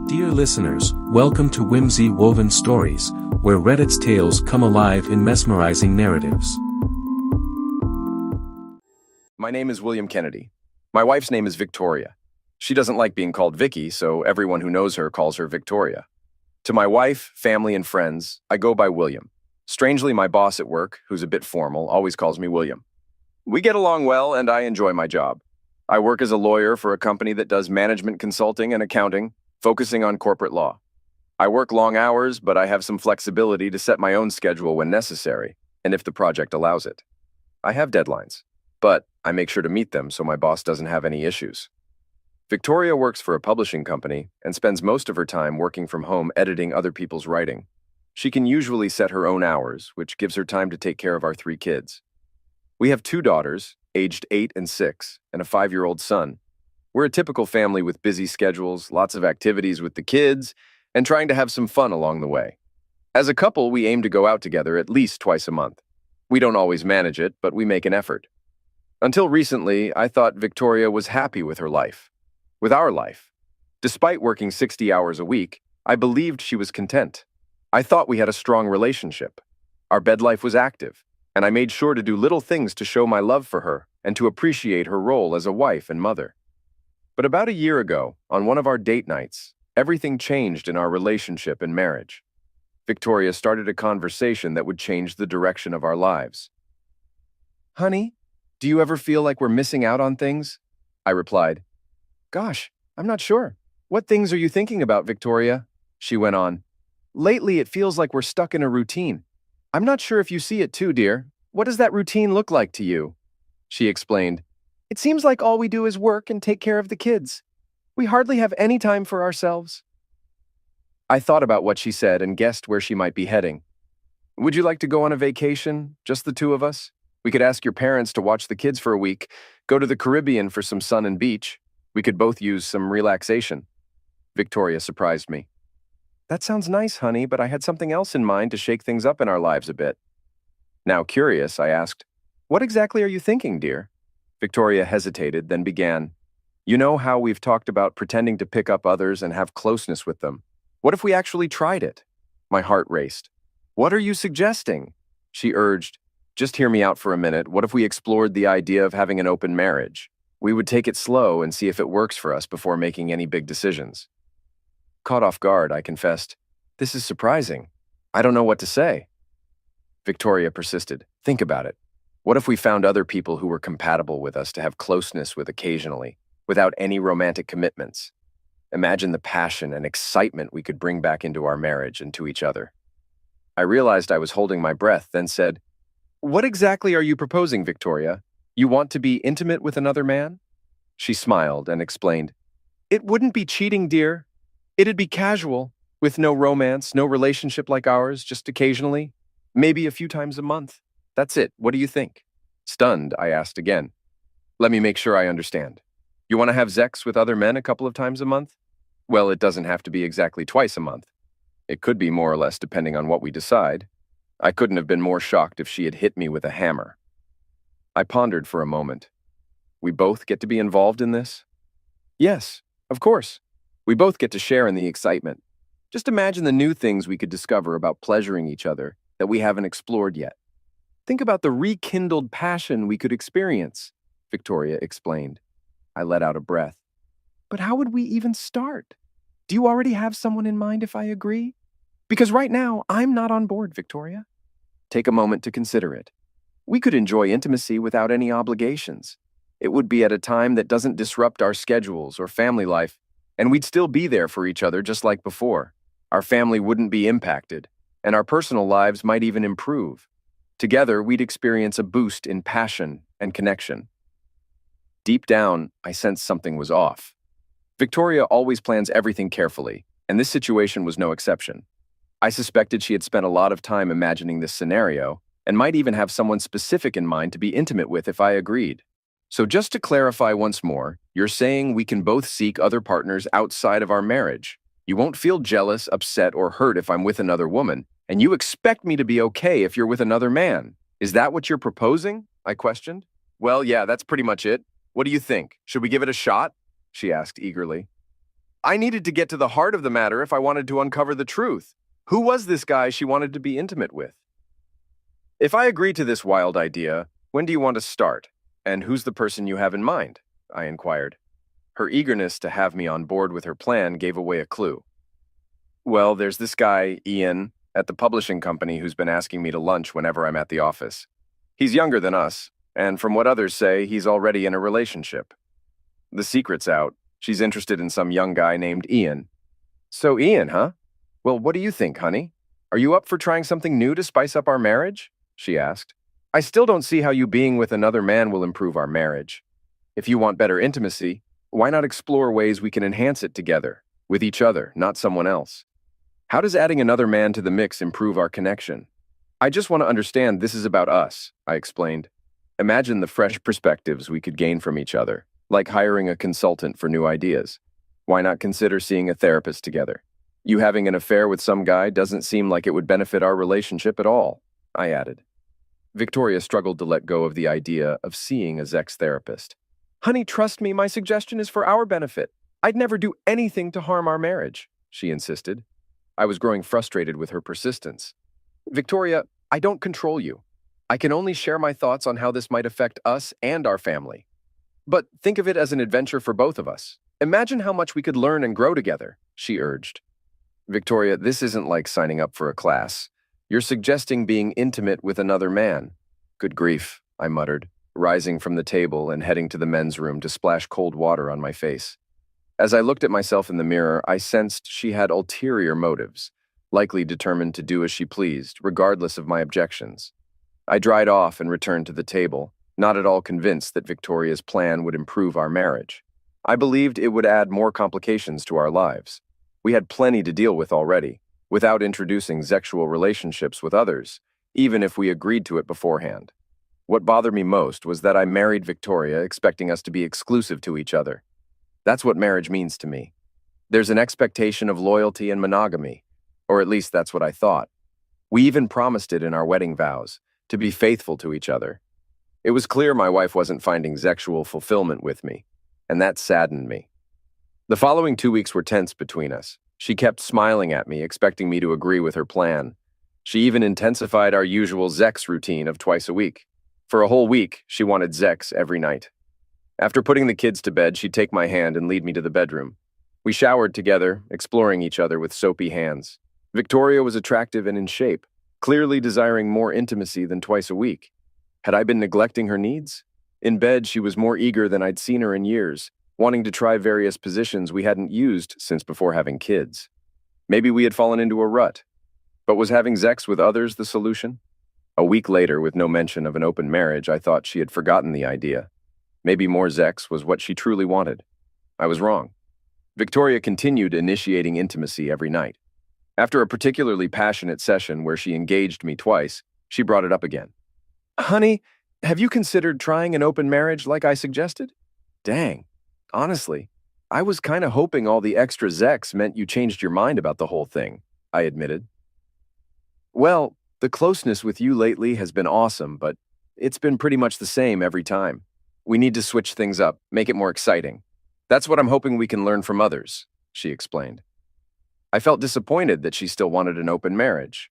Dear listeners, welcome to Whimsy Woven Stories, where Reddit's tales come alive in mesmerizing narratives. My name is William Kennedy. My wife's name is Victoria. She doesn't like being called Vicky, so everyone who knows her calls her Victoria. To my wife, family, and friends, I go by William. Strangely, my boss at work, who's a bit formal, always calls me William. We get along well, and I enjoy my job. I work as a lawyer for a company that does management consulting and accounting, focusing on corporate law. I work long hours, but I have some flexibility to set my own schedule when necessary, and if the project allows it. I have deadlines, but I make sure to meet them so my boss doesn't have any issues. Victoria works for a publishing company and spends most of her time working from home editing other people's writing. She can usually set her own hours, which gives her time to take care of our 3 kids. We have 2 daughters, aged 8 and 6, and a 5-year-old son. We're a typical family with busy schedules, lots of activities with the kids, and trying to have some fun along the way. As a couple, we aim to go out together at least twice a month. We don't always manage it, but we make an effort. Until recently, I thought Victoria was happy with her life, with our life. Despite working 60 hours a week, I believed she was content. I thought we had a strong relationship. Our bed life was active, and I made sure to do little things to show my love for her and to appreciate her role as a wife and mother. But about a year ago, on one of our date nights, everything changed in our relationship and marriage. Victoria started a conversation that would change the direction of our lives. "Honey, do you ever feel like we're missing out on things?" I replied. "Gosh, I'm not sure. What things are you thinking about, Victoria?" She went on. "Lately, it feels like we're stuck in a routine. I'm not sure if you see it too, dear. What does that routine look like to you?" She explained. "It seems like all we do is work and take care of the kids. We hardly have any time for ourselves." I thought about what she said and guessed where she might be heading. "Would you like to go on a vacation, just the 2 of us? We could ask your parents to watch the kids for a week, go to the Caribbean for some sun and beach. We could both use some relaxation." Victoria surprised me. "That sounds nice, honey, but I had something else in mind to shake things up in our lives a bit." Now curious, I asked, "What exactly are you thinking, dear?" Victoria hesitated, then began. "You know how we've talked about pretending to pick up others and have closeness with them? What if we actually tried it?" My heart raced. "What are you suggesting?" She urged. "Just hear me out for a minute. What if we explored the idea of having an open marriage? We would take it slow and see if it works for us before making any big decisions." Caught off guard, I confessed, "This is surprising. I don't know what to say." Victoria persisted. "Think about it. What if we found other people who were compatible with us to have closeness with occasionally, without any romantic commitments? Imagine the passion and excitement we could bring back into our marriage and to each other." I realized I was holding my breath, then said, "What exactly are you proposing, Victoria? You want to be intimate with another man?" She smiled and explained, "It wouldn't be cheating, dear. It'd be casual, with no romance, no relationship like ours, just occasionally, maybe a few times a month. That's it. What do you think?" Stunned, I asked again. "Let me make sure I understand. You want to have sex with other men a couple of times a month? Well, it doesn't have to be exactly twice a month. It could be more or less depending on what we decide." I couldn't have been more shocked if she had hit me with a hammer. I pondered for a moment. "We both get to be involved in this?" "Yes, of course. We both get to share in the excitement. Just imagine the new things we could discover about pleasuring each other that we haven't explored yet. Think about the rekindled passion we could experience," Victoria explained. I let out a breath. "But how would we even start? Do you already have someone in mind if I agree? Because right now, I'm not on board, Victoria." "Take a moment to consider it. We could enjoy intimacy without any obligations. It would be at a time that doesn't disrupt our schedules or family life, and we'd still be there for each other just like before. Our family wouldn't be impacted, and our personal lives might even improve. Together, we'd experience a boost in passion and connection." Deep down, I sensed something was off. Victoria always plans everything carefully, and this situation was no exception. I suspected she had spent a lot of time imagining this scenario, and might even have someone specific in mind to be intimate with if I agreed. "So just to clarify once more, you're saying we can both seek other partners outside of our marriage. You won't feel jealous, upset, or hurt if I'm with another woman, and you expect me to be okay if you're with another man. Is that what you're proposing?" I questioned. "Well, yeah, that's pretty much it. What do you think? Should we give it a shot?" she asked eagerly. I needed to get to the heart of the matter if I wanted to uncover the truth. Who was this guy she wanted to be intimate with? If I agree to this wild idea, when do you want to start? And who's the person you have in mind? I inquired. Her eagerness to have me on board with her plan gave away a clue. Well, there's this guy, Ian, at the publishing company who's been asking me to lunch whenever I'm at the office. He's younger than us, and from what others say, he's already in a relationship. The secret's out. She's interested in some young guy named Ian. So Ian, huh? Well, what do you think, honey? Are you up for trying something new to spice up our marriage? She asked. I still don't see how you being with another man will improve our marriage. If you want better intimacy, why not explore ways we can enhance it together, with each other, not someone else? How does adding another man to the mix improve our connection? I just want to understand this is about us, I explained. Imagine the fresh perspectives we could gain from each other, like hiring a consultant for new ideas. Why not consider seeing a therapist together? You having an affair with some guy doesn't seem like it would benefit our relationship at all, I added. Victoria struggled to let go of the idea of seeing a sex therapist. Honey, trust me, my suggestion is for our benefit. I'd never do anything to harm our marriage, she insisted. I was growing frustrated with her persistence. Victoria, I don't control you. I can only share my thoughts on how this might affect us and our family. But think of it as an adventure for both of us. Imagine how much we could learn and grow together, she urged. Victoria, this isn't like signing up for a class. You're suggesting being intimate with another man. Good grief, I muttered, rising from the table and heading to the men's room to splash cold water on my face. As I looked at myself in the mirror, I sensed she had ulterior motives, likely determined to do as she pleased, regardless of my objections. I dried off and returned to the table, not at all convinced that Victoria's plan would improve our marriage. I believed it would add more complications to our lives. We had plenty to deal with already, without introducing sexual relationships with others, even if we agreed to it beforehand. What bothered me most was that I married Victoria expecting us to be exclusive to each other. That's what marriage means to me. There's an expectation of loyalty and monogamy, or at least that's what I thought. We even promised it in our wedding vows, to be faithful to each other. It was clear my wife wasn't finding sexual fulfillment with me, and that saddened me. The following 2 weeks were tense between us. She kept smiling at me, expecting me to agree with her plan. She even intensified our usual sex routine of twice a week. For a whole week, she wanted sex every night. After putting the kids to bed, she'd take my hand and lead me to the bedroom. We showered together, exploring each other with soapy hands. Victoria was attractive and in shape, clearly desiring more intimacy than twice a week. Had I been neglecting her needs? In bed, she was more eager than I'd seen her in years, wanting to try various positions we hadn't used since before having kids. Maybe we had fallen into a rut. But was having sex with others the solution? A week later, with no mention of an open marriage, I thought she had forgotten the idea. Maybe more sex was what she truly wanted. I was wrong. Victoria continued initiating intimacy every night. After a particularly passionate session where she engaged me twice, she brought it up again. Honey, have you considered trying an open marriage like I suggested? Dang. Honestly, I was kind of hoping all the extra sex meant you changed your mind about the whole thing, I admitted. Well, the closeness with you lately has been awesome, but it's been pretty much the same every time. We need to switch things up, make it more exciting. That's what I'm hoping we can learn from others, she explained. I felt disappointed that she still wanted an open marriage.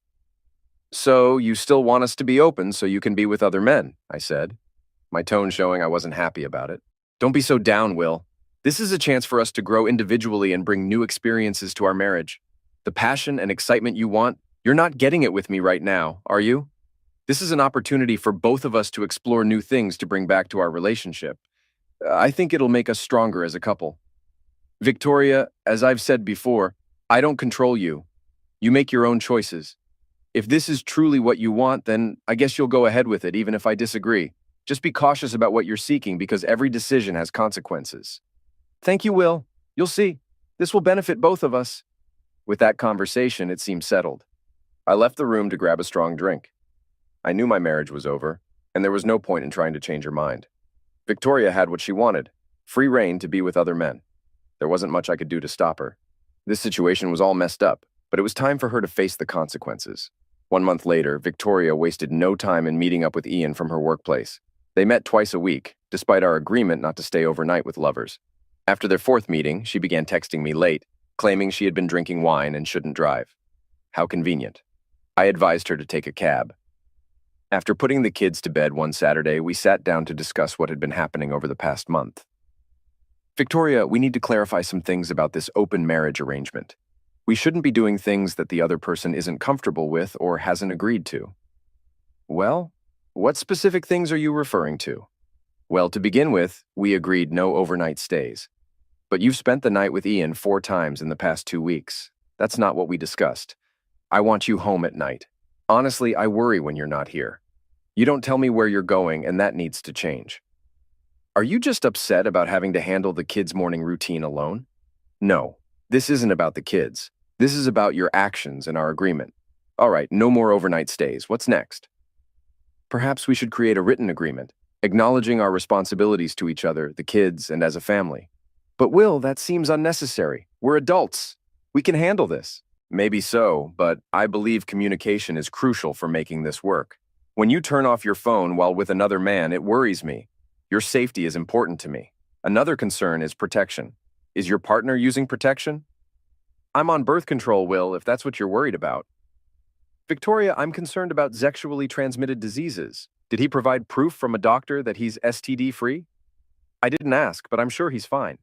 So, you still want us to be open so you can be with other men, I said, my tone showing I wasn't happy about it. Don't be so down, Will. This is a chance for us to grow individually and bring new experiences to our marriage. The passion and excitement you want, you're not getting it with me right now, are you? This is an opportunity for both of us to explore new things to bring back to our relationship. I think it'll make us stronger as a couple. Victoria, as I've said before, I don't control you. You make your own choices. If this is truly what you want, then I guess you'll go ahead with it, even if I disagree. Just be cautious about what you're seeking because every decision has consequences. Thank you, Will. You'll see. This will benefit both of us. With that conversation, it seemed settled. I left the room to grab a strong drink. I knew my marriage was over, and there was no point in trying to change her mind. Victoria had what she wanted, free rein to be with other men. There wasn't much I could do to stop her. This situation was all messed up, but it was time for her to face the consequences. 1 month later, Victoria wasted no time in meeting up with Ian from her workplace. They met twice a week, despite our agreement not to stay overnight with lovers. After their fourth meeting, she began texting me late, claiming she had been drinking wine and shouldn't drive. How convenient. I advised her to take a cab. After putting the kids to bed one Saturday, we sat down to discuss what had been happening over the past month. Victoria, we need to clarify some things about this open marriage arrangement. We shouldn't be doing things that the other person isn't comfortable with or hasn't agreed to. Well, what specific things are you referring to? Well, to begin with, we agreed no overnight stays. But you've spent the night with Ian 4 times in the past 2 weeks. That's not what we discussed. I want you home at night. Honestly, I worry when you're not here. You don't tell me where you're going, and that needs to change. Are you just upset about having to handle the kids' morning routine alone? No, this isn't about the kids. This is about your actions and our agreement. All right, no more overnight stays. What's next? Perhaps we should create a written agreement, acknowledging our responsibilities to each other, the kids, and as a family. But Will, that seems unnecessary. We're adults. We can handle this. Maybe so, but I believe communication is crucial for making this work. When you turn off your phone while with another man, it worries me. Your safety is important to me. Another concern is protection. Is your partner using protection? I'm on birth control, Will, if that's what you're worried about. Victoria, I'm concerned about sexually transmitted diseases. Did he provide proof from a doctor that he's STD-free? I didn't ask, but I'm sure he's fine.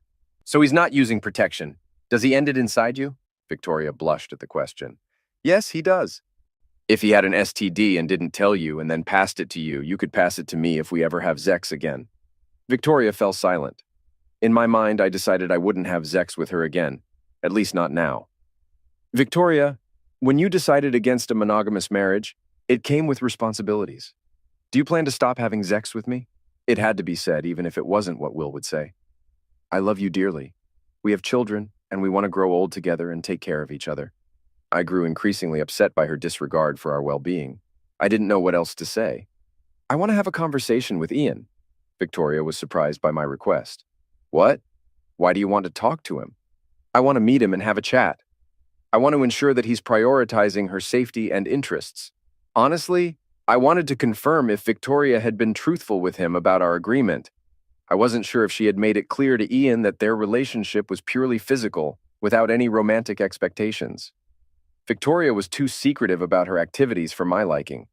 So he's not using protection. Does he end it inside you? Victoria blushed at the question. Yes, he does. If he had an STD and didn't tell you and then passed it to you, you could pass it to me if we ever have sex again. Victoria fell silent. In my mind, I decided I wouldn't have sex with her again, at least not now. Victoria, when you decided against a monogamous marriage, it came with responsibilities. Do you plan to stop having sex with me? It had to be said, even if it wasn't what Will would say. I love you dearly. We have children, and we want to grow old together and take care of each other. I grew increasingly upset by her disregard for our well-being. I didn't know what else to say. I want to have a conversation with Ian. Victoria was surprised by my request. What? Why do you want to talk to him? I want to meet him and have a chat. I want to ensure that he's prioritizing her safety and interests. Honestly, I wanted to confirm if Victoria had been truthful with him about our agreement. I wasn't sure if she had made it clear to Ian that their relationship was purely physical, without any romantic expectations. Victoria was too secretive about her activities for my liking.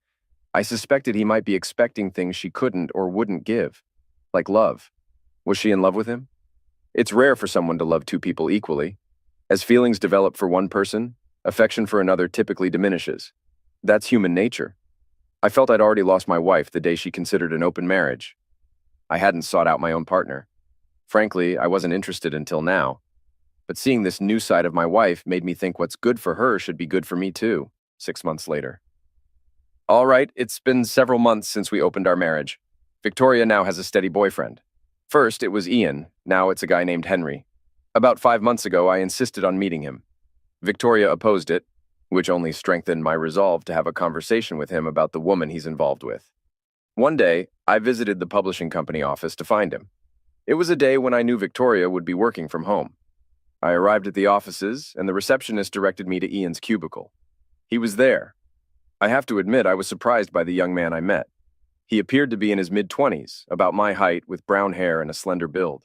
I suspected he might be expecting things she couldn't or wouldn't give, like love. Was she in love with him? It's rare for someone to love 2 people equally. As feelings develop for one person, affection for another typically diminishes. That's human nature. I felt I'd already lost my wife the day she considered an open marriage. I hadn't sought out my own partner. Frankly, I wasn't interested until now. But seeing this new side of my wife made me think what's good for her should be good for me too, 6 months later. All right, it's been several months since we opened our marriage. Victoria now has a steady boyfriend. First, it was Ian. Now it's a guy named Henry. About 5 months ago, I insisted on meeting him. Victoria opposed it, which only strengthened my resolve to have a conversation with him about the woman he's involved with. One day, I visited the publishing company office to find him. It was a day when I knew Victoria would be working from home. I arrived at the offices, and the receptionist directed me to Ian's cubicle. He was there. I have to admit, I was surprised by the young man I met. He appeared to be in his mid-20s, about my height, with brown hair and a slender build.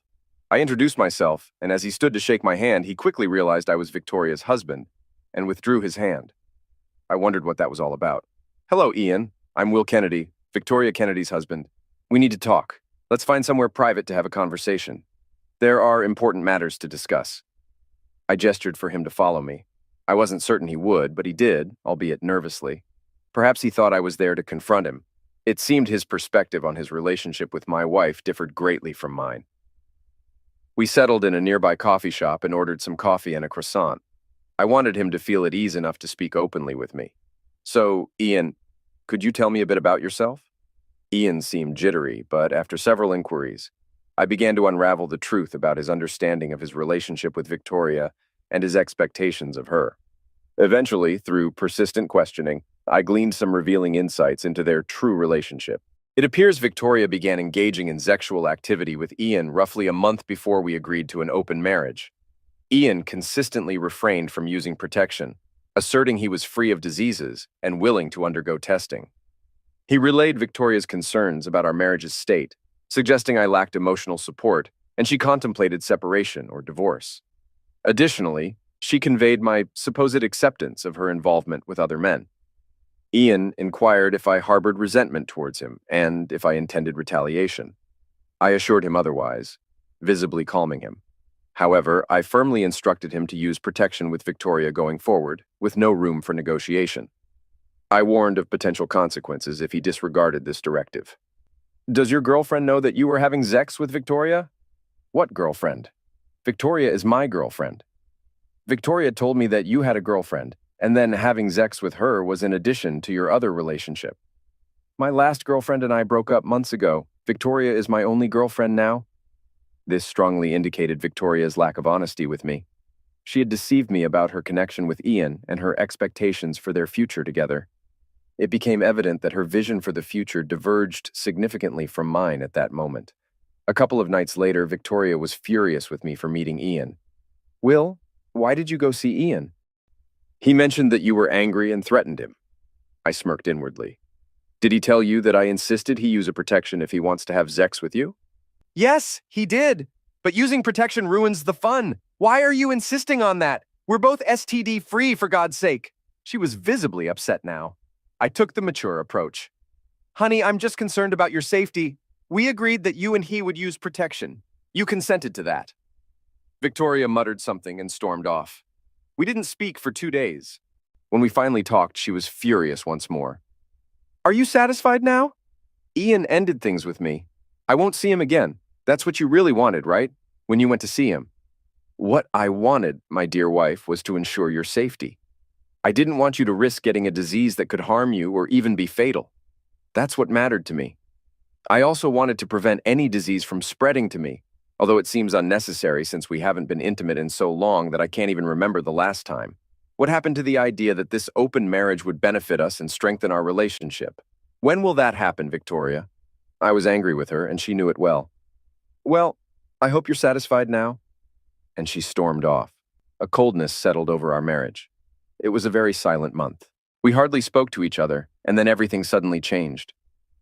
I introduced myself, and as he stood to shake my hand, he quickly realized I was Victoria's husband, and withdrew his hand. I wondered what that was all about. Hello, Ian. I'm Will Kennedy, Victoria Kennedy's husband. We need to talk. Let's find somewhere private to have a conversation. There are important matters to discuss. I gestured for him to follow me. I wasn't certain he would, but he did, albeit nervously. Perhaps he thought I was there to confront him. It seemed his perspective on his relationship with my wife differed greatly from mine. We settled in a nearby coffee shop and ordered some coffee and a croissant. I wanted him to feel at ease enough to speak openly with me. So, Ian, could you tell me a bit about yourself? Ian seemed jittery, but after several inquiries, I began to unravel the truth about his understanding of his relationship with Victoria and his expectations of her. Eventually, through persistent questioning, I gleaned some revealing insights into their true relationship. It appears Victoria began engaging in sexual activity with Ian roughly a month before we agreed to an open marriage. Ian consistently refrained from using protection, asserting he was free of diseases and willing to undergo testing. He relayed Victoria's concerns about our marriage's state, suggesting I lacked emotional support and she contemplated separation or divorce. Additionally, she conveyed my supposed acceptance of her involvement with other men. Ian inquired if I harbored resentment towards him and if I intended retaliation. I assured him otherwise, visibly calming him. However, I firmly instructed him to use protection with Victoria going forward, with no room for negotiation. I warned of potential consequences if he disregarded this directive. Does your girlfriend know that you were having sex with Victoria? What girlfriend? Victoria is my girlfriend. Victoria told me that you had a girlfriend, and then having sex with her was in addition to your other relationship. My last girlfriend and I broke up months ago. Victoria is my only girlfriend now. This strongly indicated Victoria's lack of honesty with me. She had deceived me about her connection with Ian and her expectations for their future together. It became evident that her vision for the future diverged significantly from mine at that moment. A couple of nights later, Victoria was furious with me for meeting Ian. Will, why did you go see Ian? He mentioned that you were angry and threatened him. I smirked inwardly. Did he tell you that I insisted he use a protection if he wants to have sex with you? Yes, he did. But using protection ruins the fun. Why are you insisting on that? We're both STD-free, for God's sake. She was visibly upset now. I took the mature approach. Honey, I'm just concerned about your safety. We agreed that you and he would use protection. You consented to that. Victoria muttered something and stormed off. We didn't speak for 2 days. When we finally talked, she was furious once more. Are you satisfied now? Ian ended things with me. I won't see him again. That's what you really wanted, right? When you went to see him. What I wanted, my dear wife, was to ensure your safety. I didn't want you to risk getting a disease that could harm you or even be fatal. That's what mattered to me. I also wanted to prevent any disease from spreading to me, although it seems unnecessary since we haven't been intimate in so long that I can't even remember the last time. What happened to the idea that this open marriage would benefit us and strengthen our relationship? When will that happen, Victoria? I was angry with her, and she knew it well. Well, I hope you're satisfied now. And she stormed off. A coldness settled over our marriage. It was a very silent month. We hardly spoke to each other, and then everything suddenly changed.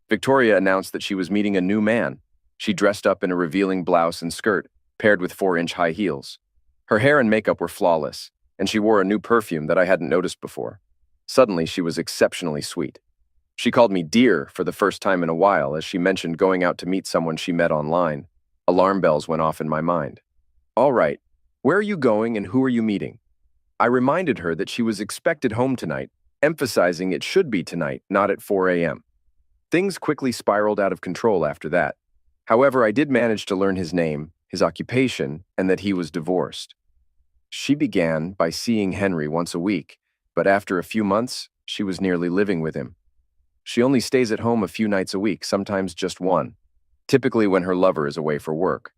Victoria announced that she was meeting a new man. She dressed up in a revealing blouse and skirt, paired with 4-inch high heels. Her hair and makeup were flawless, and she wore a new perfume that I hadn't noticed before. Suddenly, she was exceptionally sweet. She called me dear for the first time in a while as she mentioned going out to meet someone she met online. Alarm bells went off in my mind. All right, where are you going and who are you meeting? I reminded her that she was expected home tonight, emphasizing it should be tonight, not at 4 a.m. Things quickly spiraled out of control after that. However, I did manage to learn his name, his occupation, and that he was divorced. She began by seeing Henry once a week, but after a few months, she was nearly living with him. She only stays at home a few nights a week, sometimes just one, typically when her lover is away for work.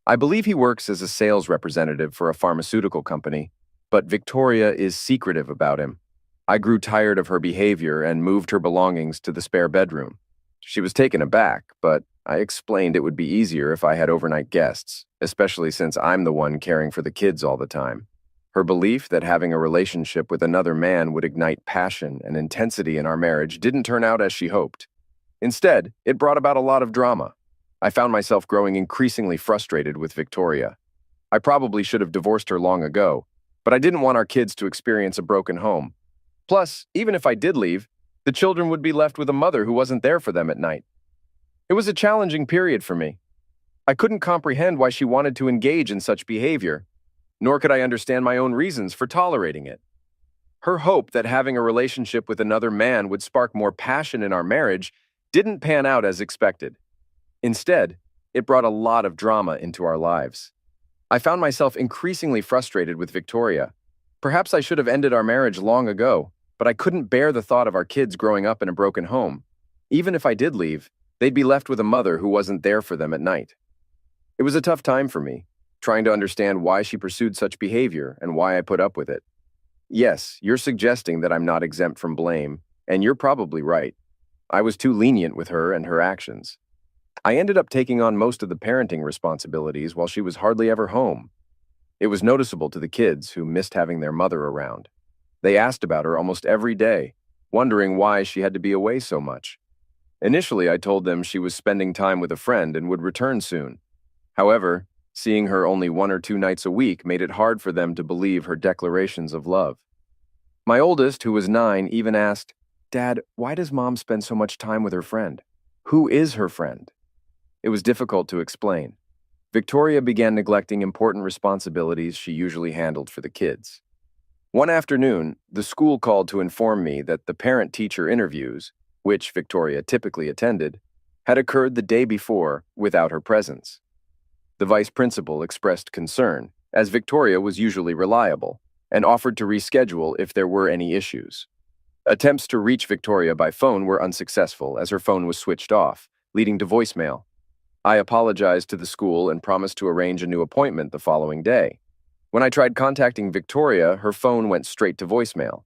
I believe he works as a sales representative for a pharmaceutical company, but Victoria is secretive about him. I grew tired of her behavior and moved her belongings to the spare bedroom. She was taken aback, but I explained it would be easier if I had overnight guests, especially since I'm the one caring for the kids all the time. Her belief that having a relationship with another man would ignite passion and intensity in our marriage didn't turn out as she hoped. Instead, it brought about a lot of drama. I found myself growing increasingly frustrated with Victoria. I probably should have divorced her long ago, but I didn't want our kids to experience a broken home. Plus, even if I did leave, the children would be left with a mother who wasn't there for them at night. It was a challenging period for me. I couldn't comprehend why she wanted to engage in such behavior, nor could I understand my own reasons for tolerating it. Her hope that having a relationship with another man would spark more passion in our marriage didn't pan out as expected. Instead, it brought a lot of drama into our lives. I found myself increasingly frustrated with Victoria. Perhaps I should have ended our marriage long ago, but I couldn't bear the thought of our kids growing up in a broken home. Even if I did leave, they'd be left with a mother who wasn't there for them at night. It was a tough time for me, trying to understand why she pursued such behavior and why I put up with it. Yes, you're suggesting that I'm not exempt from blame, and you're probably right. I was too lenient with her and her actions. I ended up taking on most of the parenting responsibilities while she was hardly ever home. It was noticeable to the kids who missed having their mother around. They asked about her almost every day, wondering why she had to be away so much. Initially, I told them she was spending time with a friend and would return soon. However, Seeing her only 1 or 2 nights a week made it hard for them to believe her declarations of love. My oldest, who was 9, even asked, "Dad, why does Mom spend so much time with her friend? Who is her friend?" It was difficult to explain. Victoria began neglecting important responsibilities she usually handled for the kids. One afternoon, the school called to inform me that the parent-teacher interviews, which Victoria typically attended, had occurred the day before without her presence. The vice principal expressed concern, as Victoria was usually reliable, and offered to reschedule if there were any issues. Attempts to reach Victoria by phone were unsuccessful as her phone was switched off, leading to voicemail. I apologized to the school and promised to arrange a new appointment the following day. When I tried contacting Victoria, her phone went straight to voicemail.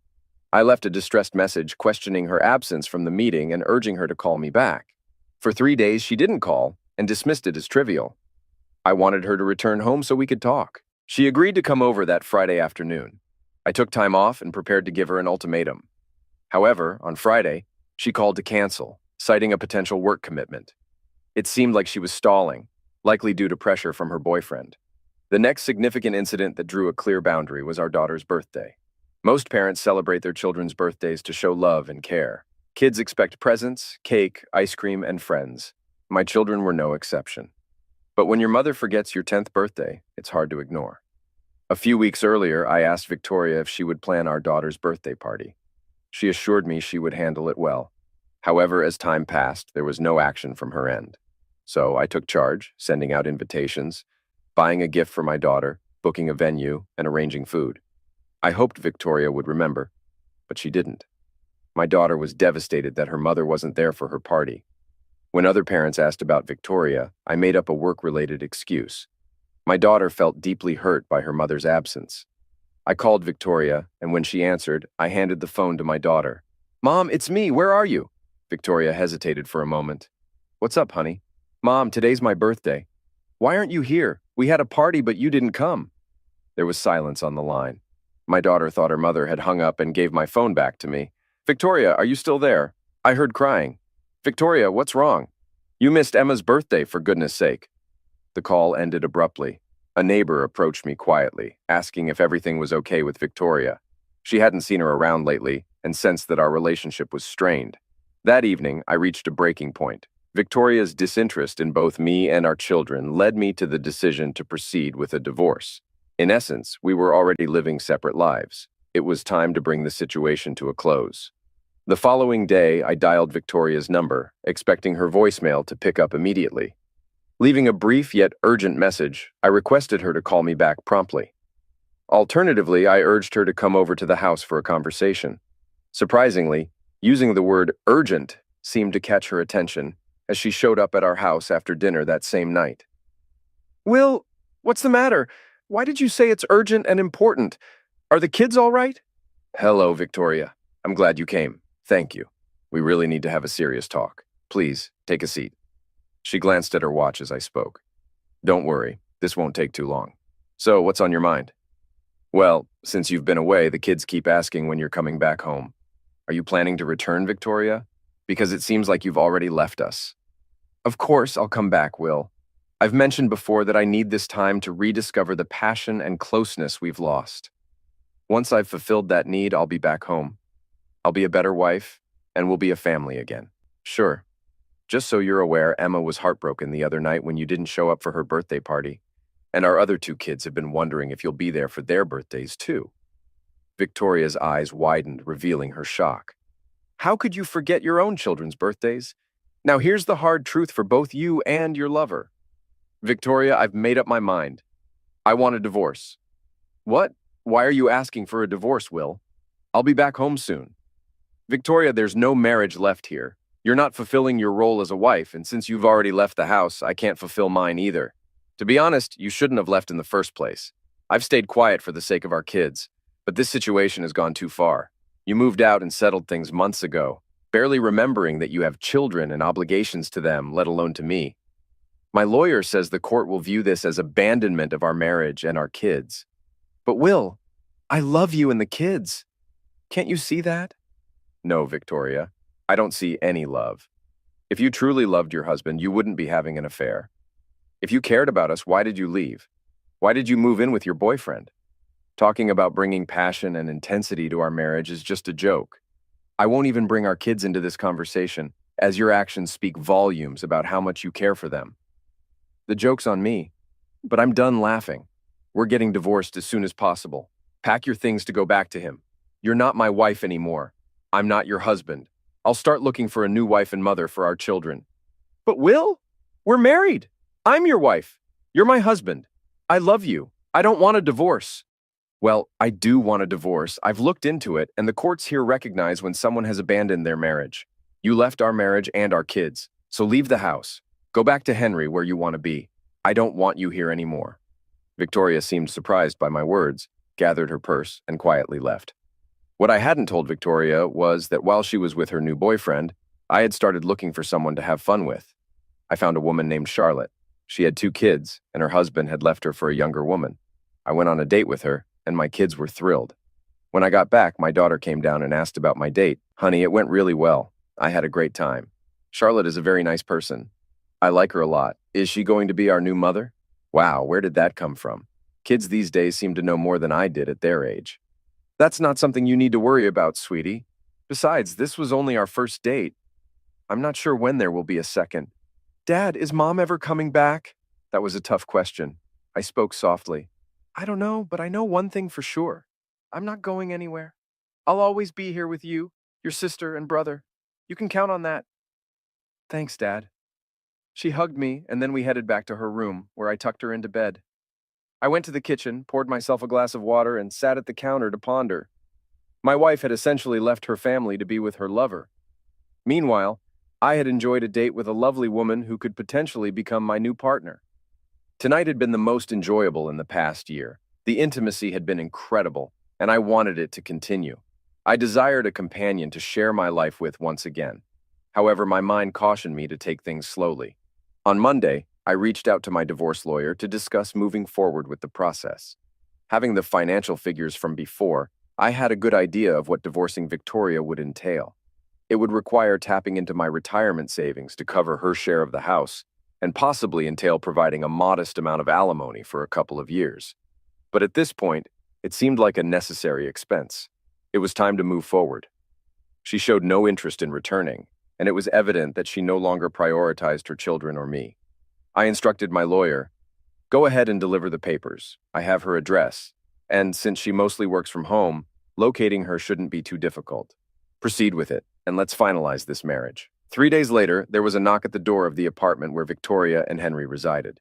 I left a distressed message questioning her absence from the meeting and urging her to call me back. For 3 days, she didn't call and dismissed it as trivial. I wanted her to return home so we could talk. She agreed to come over that Friday afternoon. I took time off and prepared to give her an ultimatum. However, on Friday, she called to cancel, citing a potential work commitment. It seemed like she was stalling, likely due to pressure from her boyfriend. The next significant incident that drew a clear boundary was our daughter's birthday. Most parents celebrate their children's birthdays to show love and care. Kids expect presents, cake, ice cream, and friends. My children were no exception. But when your mother forgets your 10th birthday, it's hard to ignore. A few weeks earlier, I asked Victoria if she would plan our daughter's birthday party. She assured me she would handle it well. However, as time passed, there was no action from her end. So I took charge, sending out invitations, buying a gift for my daughter, booking a venue, and arranging food. I hoped Victoria would remember, but she didn't. My daughter was devastated that her mother wasn't there for her party. When other parents asked about Victoria, I made up a work-related excuse. My daughter felt deeply hurt by her mother's absence. I called Victoria, and when she answered, I handed the phone to my daughter. "Mom, it's me. Where are you?" Victoria hesitated for a moment. "What's up, honey?" "Mom, today's my birthday." "Why aren't you here? We had a party, but you didn't come." There was silence on the line. My daughter thought her mother had hung up and gave my phone back to me. "Victoria, are you still there? I heard crying." "Victoria, what's wrong?" "You missed Emma's birthday, for goodness sake." The call ended abruptly. A neighbor approached me quietly, asking if everything was okay with Victoria. She hadn't seen her around lately and sensed that our relationship was strained. That evening, I reached a breaking point. Victoria's disinterest in both me and our children led me to the decision to proceed with a divorce. In essence, we were already living separate lives. It was time to bring the situation to a close. The following day, I dialed Victoria's number, expecting her voicemail to pick up immediately. Leaving a brief yet urgent message, I requested her to call me back promptly. Alternatively, I urged her to come over to the house for a conversation. Surprisingly, using the word urgent seemed to catch her attention as she showed up at our house after dinner that same night. "Will, what's the matter? Why did you say it's urgent and important? Are the kids all right?" "Hello, Victoria. I'm glad you came. Thank you. We really need to have a serious talk. Please, take a seat." She glanced at her watch as I spoke. "Don't worry, this won't take too long. So, what's on your mind?" "Well, since you've been away, the kids keep asking when you're coming back home. Are you planning to return, Victoria? Because it seems like you've already left us." "Of course I'll come back, Will. I've mentioned before that I need this time to rediscover the passion and closeness we've lost. Once I've fulfilled that need, I'll be back home. I'll be a better wife, and we'll be a family again." "Sure. Just so you're aware, Emma was heartbroken the other night when you didn't show up for her birthday party, and our other 2 kids have been wondering if you'll be there for their birthdays too." Victoria's eyes widened, revealing her shock. "How could you forget your own children's birthdays? Now here's the hard truth for both you and your lover. Victoria, I've made up my mind. I want a divorce." "What? Why are you asking for a divorce, Will? I'll be back home soon." "Victoria, there's no marriage left here. You're not fulfilling your role as a wife, and since you've already left the house, I can't fulfill mine either. To be honest, you shouldn't have left in the first place. I've stayed quiet for the sake of our kids, but this situation has gone too far. You moved out and settled things months ago, barely remembering that you have children and obligations to them, let alone to me. My lawyer says the court will view this as abandonment of our marriage and our kids." "But Will, I love you and the kids. Can't you see that?" "No, Victoria. I don't see any love. If you truly loved your husband, you wouldn't be having an affair. If you cared about us, why did you leave? Why did you move in with your boyfriend? Talking about bringing passion and intensity to our marriage is just a joke. I won't even bring our kids into this conversation, as your actions speak volumes about how much you care for them. The joke's on me, but I'm done laughing. We're getting divorced as soon as possible. Pack your things to go back to him. You're not my wife anymore. I'm not your husband. I'll start looking for a new wife and mother for our children. But Will, we're married. I'm your wife. You're my husband. I love you. I don't want a divorce. Well, I do want a divorce. I've looked into it, and the courts here recognize when someone has abandoned their marriage. You left our marriage and our kids, so leave the house. Go back to Henry where you want to be. I don't want you here anymore. Victoria seemed surprised by my words, gathered her purse, and quietly left. What I hadn't told Victoria was that while she was with her new boyfriend, I had started looking for someone to have fun with. I found a woman named Charlotte. She had 2 kids, and her husband had left her for a younger woman. I went on a date with her, and my kids were thrilled. When I got back, my daughter came down and asked about my date. Honey, it went really well. I had a great time. Charlotte is a very nice person. I like her a lot. Is she going to be our new mother? Wow, where did that come from? Kids these days seem to know more than I did at their age. That's not something you need to worry about, sweetie. Besides, this was only our first date. I'm not sure when there will be a second. Dad, is Mom ever coming back? That was a tough question. I spoke softly. I don't know, but I know one thing for sure. I'm not going anywhere. I'll always be here with you, your sister and brother. You can count on that. Thanks, Dad. She hugged me, and then we headed back to her room, where I tucked her into bed. I went to the kitchen, poured myself a glass of water, and sat at the counter to ponder. My wife had essentially left her family to be with her lover. Meanwhile, I had enjoyed a date with a lovely woman who could potentially become my new partner. Tonight had been the most enjoyable in the past year. The intimacy had been incredible, and I wanted it to continue. I desired a companion to share my life with once again. However, my mind cautioned me to take things slowly. On Monday, I reached out to my divorce lawyer to discuss moving forward with the process. Having the financial figures from before, I had a good idea of what divorcing Victoria would entail. It would require tapping into my retirement savings to cover her share of the house, and possibly entail providing a modest amount of alimony for a couple of years. But at this point, it seemed like a necessary expense. It was time to move forward. She showed no interest in returning, and it was evident that she no longer prioritized her children or me. I instructed my lawyer, go ahead and deliver the papers. I have her address, and since she mostly works from home, locating her shouldn't be too difficult. Proceed with it, and let's finalize this marriage. 3 days later, there was a knock at the door of the apartment where Victoria and Henry resided.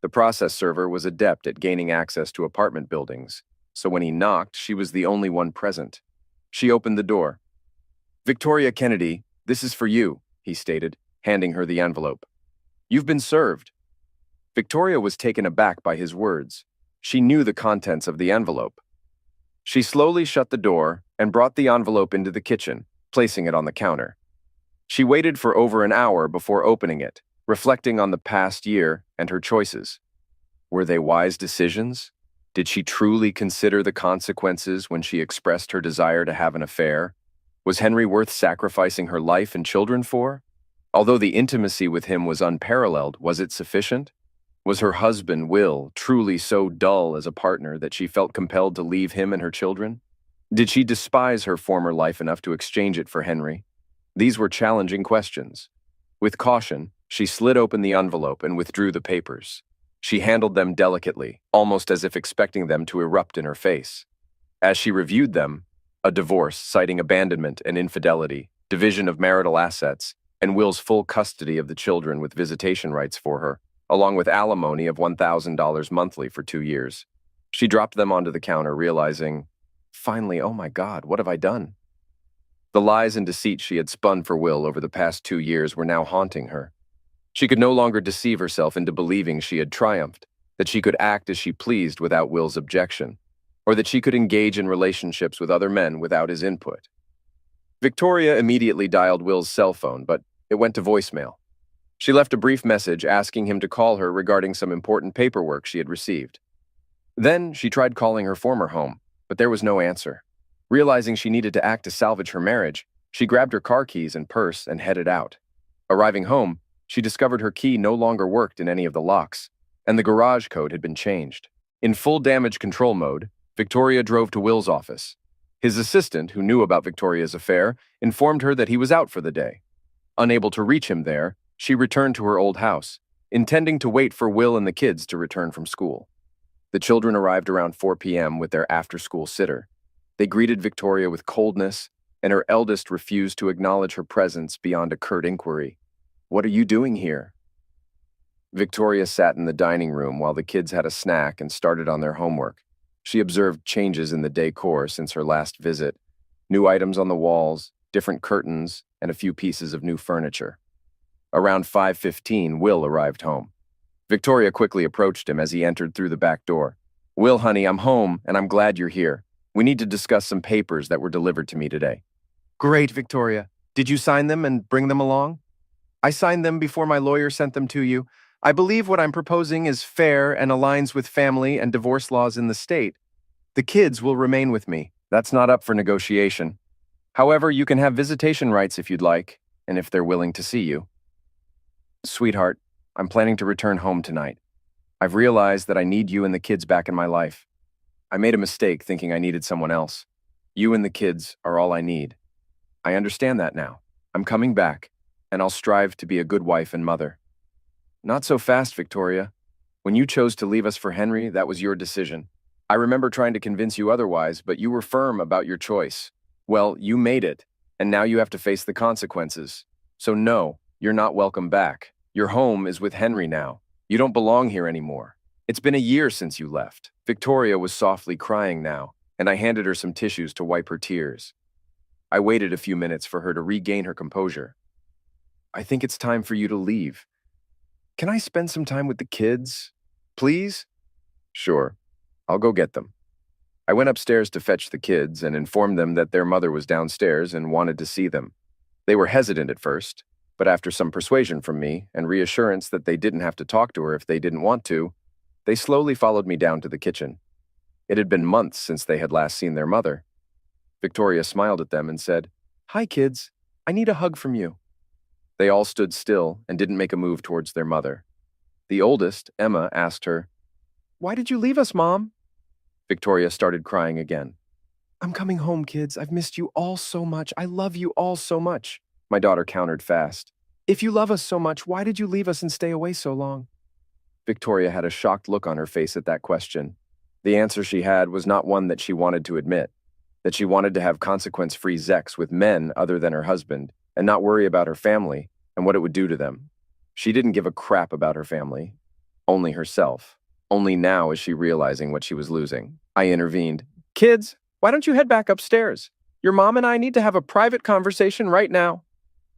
The process server was adept at gaining access to apartment buildings, so when he knocked, she was the only one present. She opened the door. Victoria Kennedy, this is for you, he stated, handing her the envelope. You've been served. Victoria was taken aback by his words. She knew the contents of the envelope. She slowly shut the door and brought the envelope into the kitchen, placing it on the counter. She waited for over an hour before opening it, reflecting on the past year and her choices. Were they wise decisions? Did she truly consider the consequences when she expressed her desire to have an affair? Was Henry worth sacrificing her life and children for? Although the intimacy with him was unparalleled, was it sufficient? Was her husband, Will, truly so dull as a partner that she felt compelled to leave him and her children? Did she despise her former life enough to exchange it for Henry? These were challenging questions. With caution, she slid open the envelope and withdrew the papers. She handled them delicately, almost as if expecting them to erupt in her face. As she reviewed them, a divorce citing abandonment and infidelity, division of marital assets, and Will's full custody of the children with visitation rights for her, along with alimony of $1,000 monthly for 2 years. She dropped them onto the counter, realizing, finally, oh my God, what have I done? The lies and deceit she had spun for Will over the past 2 years were now haunting her. She could no longer deceive herself into believing she had triumphed, that she could act as she pleased without Will's objection, or that she could engage in relationships with other men without his input. Victoria immediately dialed Will's cell phone, but it went to voicemail. She left a brief message asking him to call her regarding some important paperwork she had received. Then she tried calling her former home, but there was no answer. Realizing she needed to act to salvage her marriage, she grabbed her car keys and purse and headed out. Arriving home, she discovered her key no longer worked in any of the locks, and the garage code had been changed. In full damage control mode, Victoria drove to Will's office. His assistant, who knew about Victoria's affair, informed her that he was out for the day. Unable to reach him there, she returned to her old house, intending to wait for Will and the kids to return from school. The children arrived around 4 p.m. with their after-school sitter. They greeted Victoria with coldness, and her eldest refused to acknowledge her presence beyond a curt inquiry. "What are you doing here?" Victoria sat in the dining room while the kids had a snack and started on their homework. She observed changes in the decor since her last visit: new items on the walls, different curtains, and a few pieces of new furniture. Around 5:15, Will arrived home. Victoria quickly approached him as he entered through the back door. "Will, honey, I'm home, and I'm glad you're here. We need to discuss some papers that were delivered to me today." "Great, Victoria. Did you sign them and bring them along?" "I signed them before my lawyer sent them to you. I believe what I'm proposing is fair and aligns with family and divorce laws in the state. The kids will remain with me." "That's not up for negotiation. However, you can have visitation rights if you'd like, and if they're willing to see you." "Sweetheart, I'm planning to return home tonight. I've realized that I need you and the kids back in my life. I made a mistake thinking I needed someone else. You and the kids are all I need. I understand that now. I'm coming back, and I'll strive to be a good wife and mother." "Not so fast, Victoria. When you chose to leave us for Henry, that was your decision. I remember trying to convince you otherwise, but you were firm about your choice. Well, you made it, and now you have to face the consequences. So no, you're not welcome back. Your home is with Henry now. You don't belong here anymore. It's been a year since you left." Victoria was softly crying now, and I handed her some tissues to wipe her tears. I waited a few minutes for her to regain her composure. "I think it's time for you to leave. Can I spend some time with the kids, please?" "Sure. I'll go get them." I went upstairs to fetch the kids and informed them that their mother was downstairs and wanted to see them. They were hesitant at first, but after some persuasion from me and reassurance that they didn't have to talk to her if they didn't want to, they slowly followed me down to the kitchen. It had been months since they had last seen their mother. Victoria smiled at them and said, "Hi, kids. I need a hug from you." They all stood still and didn't make a move towards their mother. The oldest, Emma, asked her, "Why did you leave us, Mom?" Victoria started crying again. "I'm coming home, kids. I've missed you all so much. I love you all so much." My daughter countered fast. "If you love us so much, why did you leave us and stay away so long?" Victoria had a shocked look on her face at that question. The answer she had was not one that she wanted to admit, that she wanted to have consequence-free sex with men other than her husband and not worry about her family and what it would do to them. She didn't give a crap about her family, only herself. Only now is she realizing what she was losing. I intervened. "Kids, why don't you head back upstairs? Your mom and I need to have a private conversation right now."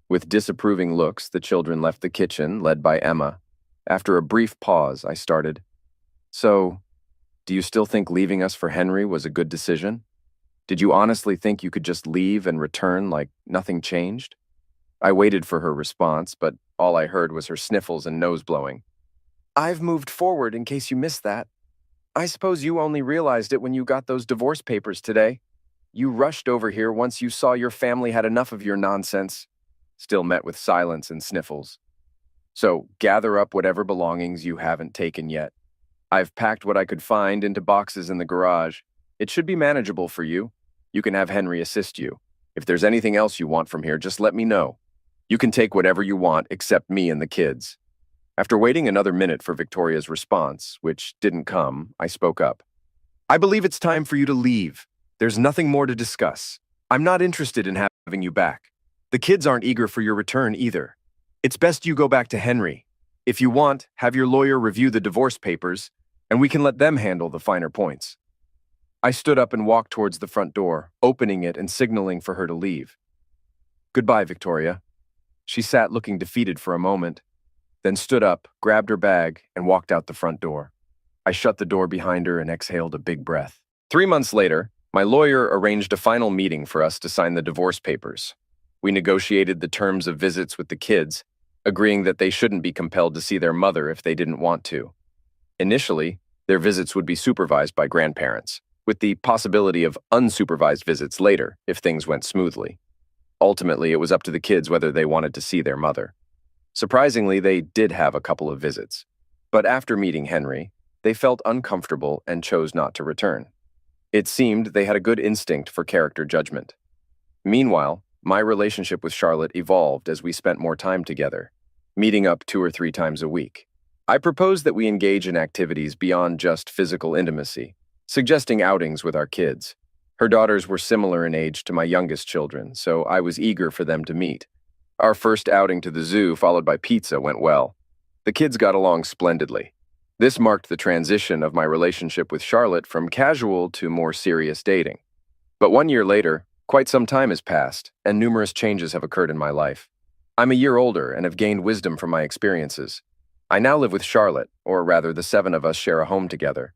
With disapproving looks, the children left the kitchen, led by Emma. After a brief pause, I started, "So, do you still think leaving us for Henry was a good decision? Did you honestly think you could just leave and return like nothing changed?" I waited for her response, but all I heard was her sniffles and nose blowing. "I've moved forward in case you missed that. I suppose you only realized it when you got those divorce papers today. You rushed over here once you saw your family had enough of your nonsense." Still met with silence and sniffles. "So, gather up whatever belongings you haven't taken yet. I've packed what I could find into boxes in the garage. It should be manageable for you. You can have Henry assist you. If there's anything else you want from here, just let me know. You can take whatever you want except me and the kids." After waiting another minute for Victoria's response, which didn't come, I spoke up. "I believe it's time for you to leave. There's nothing more to discuss. I'm not interested in having you back. The kids aren't eager for your return either. It's best you go back to Henry. If you want, have your lawyer review the divorce papers, and we can let them handle the finer points." I stood up and walked towards the front door, opening it and signaling for her to leave. "Goodbye, Victoria." She sat looking defeated for a moment, then stood up, grabbed her bag, and walked out the front door. I shut the door behind her and exhaled a big breath. 3 months later, my lawyer arranged a final meeting for us to sign the divorce papers. We negotiated the terms of visits with the kids, agreeing that they shouldn't be compelled to see their mother if they didn't want to. Initially, their visits would be supervised by grandparents, with the possibility of unsupervised visits later if things went smoothly. Ultimately, it was up to the kids whether they wanted to see their mother. Surprisingly, they did have a couple of visits. But after meeting Henry, they felt uncomfortable and chose not to return. It seemed they had a good instinct for character judgment. Meanwhile, my relationship with Charlotte evolved as we spent more time together, meeting up 2 or 3 times a week. I proposed that we engage in activities beyond just physical intimacy, suggesting outings with our kids. Her daughters were similar in age to my youngest children, so I was eager for them to meet. Our first outing to the zoo, followed by pizza, went well. The kids got along splendidly. This marked the transition of my relationship with Charlotte from casual to more serious dating. But 1 year later, quite some time has passed, and numerous changes have occurred in my life. I'm a year older and have gained wisdom from my experiences. I now live with Charlotte, or rather the 7 of us share a home together.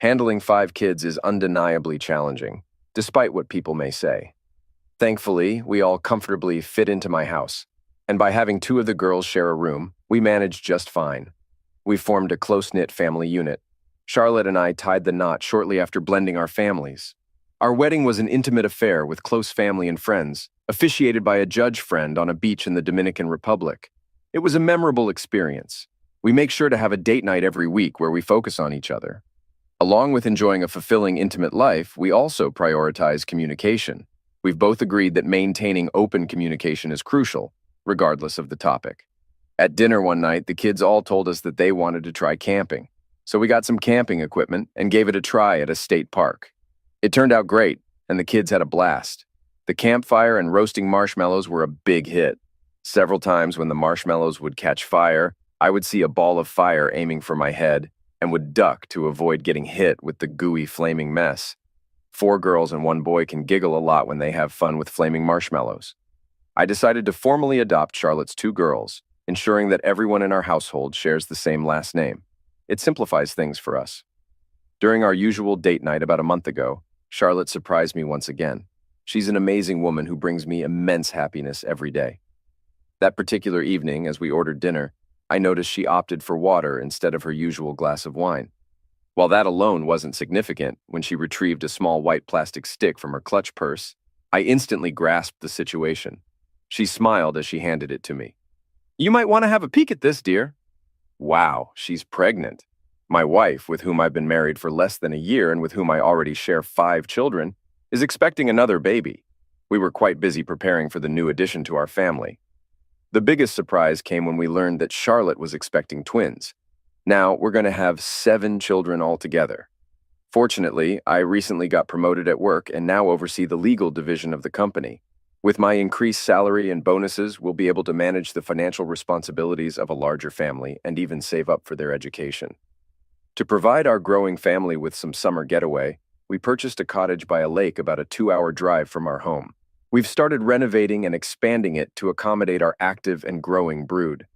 Handling 5 kids is undeniably challenging, despite what people may say. Thankfully, we all comfortably fit into my house, and by having 2 of the girls share a room, we managed just fine. We formed a close-knit family unit. Charlotte and I tied the knot shortly after blending our families. Our wedding was an intimate affair with close family and friends, officiated by a judge friend on a beach in the Dominican Republic. It was a memorable experience. We make sure to have a date night every week where we focus on each other. Along with enjoying a fulfilling, intimate life, we also prioritize communication. We've both agreed that maintaining open communication is crucial, regardless of the topic. At dinner one night, the kids all told us that they wanted to try camping, so we got some camping equipment and gave it a try at a state park. It turned out great, and the kids had a blast. The campfire and roasting marshmallows were a big hit. Several times when the marshmallows would catch fire, I would see a ball of fire aiming for my head and would duck to avoid getting hit with the gooey, flaming mess. 4 girls and 1 boy can giggle a lot when they have fun with flaming marshmallows. I decided to formally adopt Charlotte's 2 girls, ensuring that everyone in our household shares the same last name. It simplifies things for us. During our usual date night about a month ago, Charlotte surprised me once again. She's an amazing woman who brings me immense happiness every day. That particular evening, as we ordered dinner, I noticed she opted for water instead of her usual glass of wine. While that alone wasn't significant, when she retrieved a small white plastic stick from her clutch purse, I instantly grasped the situation. She smiled as she handed it to me. "You might want to have a peek at this, dear." Wow, she's pregnant. My wife, with whom I've been married for less than a year and with whom I already share 5 children, is expecting another baby. We were quite busy preparing for the new addition to our family. The biggest surprise came when we learned that Charlotte was expecting twins. Now, we're going to have 7 children altogether. Fortunately, I recently got promoted at work and now oversee the legal division of the company. With my increased salary and bonuses, we'll be able to manage the financial responsibilities of a larger family and even save up for their education. To provide our growing family with some summer getaway, we purchased a cottage by a lake about a 2-hour drive from our home. We've started renovating and expanding it to accommodate our active and growing brood.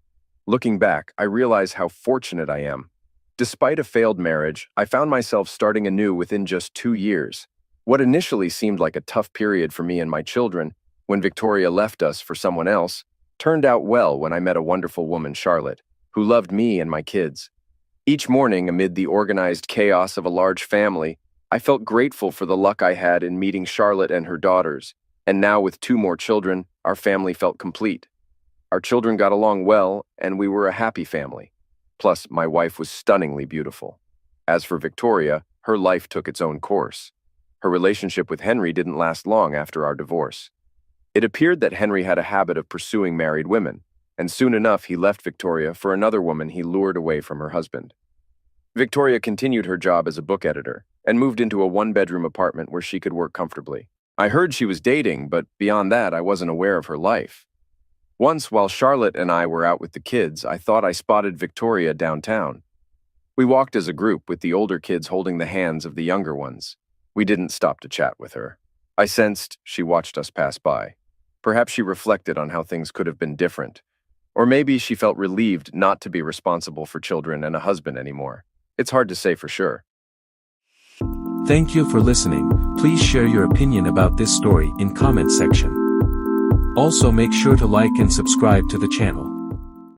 Looking back, I realize how fortunate I am. Despite a failed marriage, I found myself starting anew within just 2 years. What initially seemed like a tough period for me and my children, when Victoria left us for someone else, turned out well when I met a wonderful woman, Charlotte, who loved me and my kids. Each morning, amid the organized chaos of a large family, I felt grateful for the luck I had in meeting Charlotte and her daughters, and now with 2 more children, our family felt complete. Our children got along well, and we were a happy family. Plus, my wife was stunningly beautiful. As for Victoria, her life took its own course. Her relationship with Henry didn't last long after our divorce. It appeared that Henry had a habit of pursuing married women, and soon enough he left Victoria for another woman he lured away from her husband. Victoria continued her job as a book editor and moved into a 1-bedroom apartment where she could work comfortably. I heard she was dating, but beyond that, I wasn't aware of her life. Once, while Charlotte and I were out with the kids, I thought I spotted Victoria downtown. We walked as a group with the older kids holding the hands of the younger ones. We didn't stop to chat with her. I sensed she watched us pass by. Perhaps she reflected on how things could have been different. Or maybe she felt relieved not to be responsible for children and a husband anymore. It's hard to say for sure. Thank you for listening. Please share your opinion about this story in comment section. Also make sure to like and subscribe to the channel.